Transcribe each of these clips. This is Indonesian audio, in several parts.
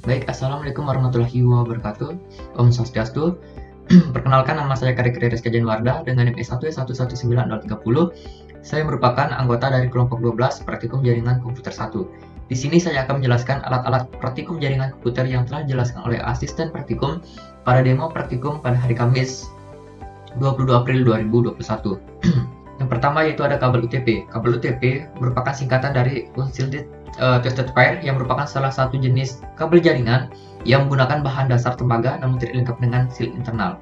Baik, assalamualaikum warahmatullahi wabarakatuh. Om Swastiastu. Perkenalkan, nama saya Karikri Rizka Januarda dengan NIM S1119030. Saya merupakan anggota dari kelompok 12 Praktikum Jaringan Komputer 1. Di sini saya akan menjelaskan alat-alat praktikum jaringan komputer yang telah dijelaskan oleh asisten praktikum pada demo praktikum pada hari Kamis 22 April 2021. Yang pertama yaitu ada kabel UTP. Kabel UTP merupakan singkatan dari Unshielded Twisted Pair yang merupakan salah satu jenis kabel jaringan yang menggunakan bahan dasar tembaga namun tidak lengkap dengan shield internal.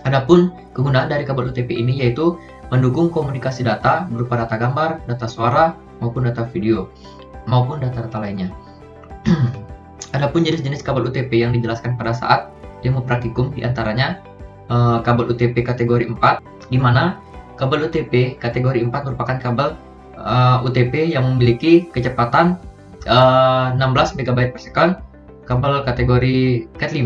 Adapun kegunaan dari kabel UTP ini yaitu mendukung komunikasi data berupa data gambar, data suara, maupun data video, maupun data-data lainnya. Adapun jenis-jenis kabel UTP yang dijelaskan pada saat demo praktikum diantaranya kabel UTP kategori 4, di mana kabel UTP kategori 4 merupakan kabel UTP yang memiliki kecepatan 16 MB per second. Kabel kategori Cat5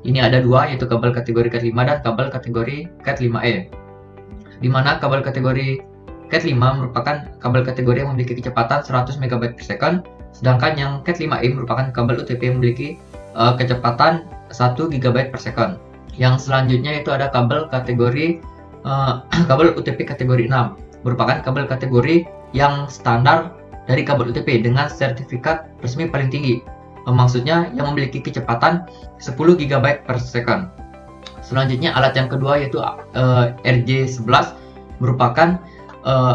ini ada dua, yaitu kabel kategori Cat5 dan kabel kategori Cat5e. Di mana kabel kategori Cat5 merupakan kabel kategori yang memiliki kecepatan 100 MB per second, sedangkan yang Cat5e merupakan kabel UTP yang memiliki kecepatan 1 GB per second. Yang selanjutnya itu ada kabel kategori kabel UTP kategori 6, merupakan kabel kategori yang standar dari kabel UTP dengan sertifikat resmi paling tinggi. Maksudnya yang memiliki kecepatan 10 GB per second. Selanjutnya alat yang kedua yaitu RJ11, merupakan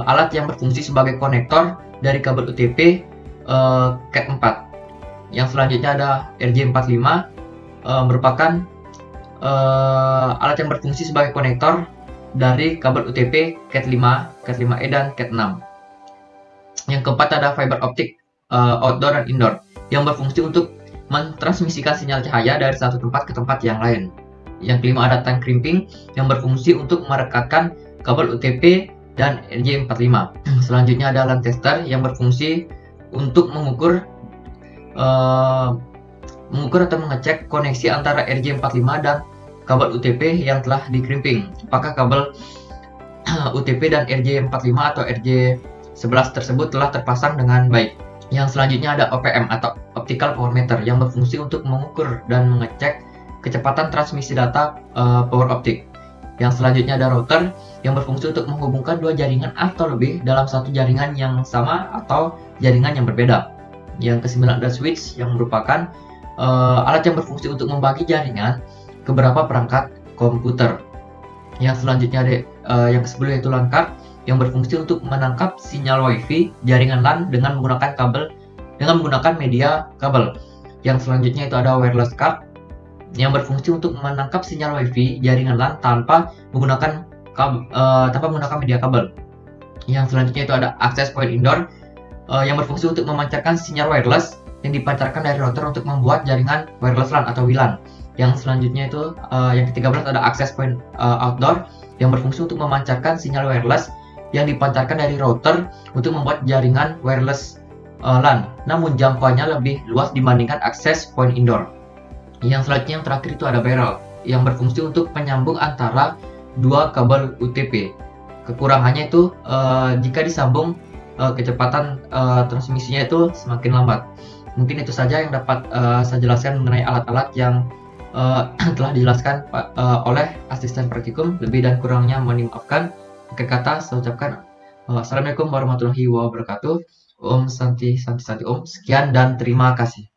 alat yang berfungsi sebagai konektor dari kabel UTP Cat4. Yang selanjutnya ada RJ45, merupakan alat yang berfungsi sebagai konektor dari kabel UTP Cat5, Cat5e, dan Cat6. Yang keempat ada fiber optik outdoor dan indoor yang berfungsi untuk mentransmisikan sinyal cahaya dari satu tempat ke tempat yang lain. Yang kelima ada time crimping yang berfungsi untuk merekatkan kabel UTP dan RJ45. Selanjutnya ada LAN tester yang berfungsi untuk mengukur atau mengecek koneksi antara RJ45 dan kabel UTP yang telah di-crimping. Apakah kabel UTP dan RJ45 atau RJ11 tersebut telah terpasang dengan baik. Yang selanjutnya ada OPM atau Optical Power Meter yang berfungsi untuk mengukur dan mengecek kecepatan transmisi data power optik. Yang selanjutnya ada router yang berfungsi untuk menghubungkan dua jaringan atau lebih dalam satu jaringan yang sama atau jaringan yang berbeda. Yang kesembilan ada switch yang merupakan alat yang berfungsi untuk membagi jaringan ke beberapa perangkat komputer. Yang selanjutnya ada yang ke-10 yaitu LAN card yang berfungsi untuk menangkap sinyal WiFi jaringan LAN dengan menggunakan media kabel. Yang selanjutnya itu ada wireless card yang berfungsi untuk menangkap sinyal WiFi jaringan LAN tanpa menggunakan media kabel. Yang selanjutnya itu ada access point indoor yang berfungsi untuk memancarkan sinyal wireless yang dipancarkan dari router untuk membuat jaringan wireless LAN atau WLAN. Yang selanjutnya itu yang ke-13 ada access point outdoor yang berfungsi untuk memancarkan sinyal wireless yang dipancarkan dari router untuk membuat jaringan wireless LAN, namun jangkauannya lebih luas dibandingkan access point indoor. Yang selanjutnya yang terakhir itu ada barrel yang berfungsi untuk penyambung antara dua kabel UTP. Kekurangannya itu jika disambung kecepatan transmisinya itu semakin lambat. Mungkin itu saja yang dapat saya jelaskan mengenai alat-alat yang telah dijelaskan oleh asisten praktikum. Lebih dan kurangnya mohon dimaafkan. Akhir kata saya ucapkan assalamualaikum warahmatullahi wabarakatuh. Om Santi Santi Santi Om. Sekian dan terima kasih.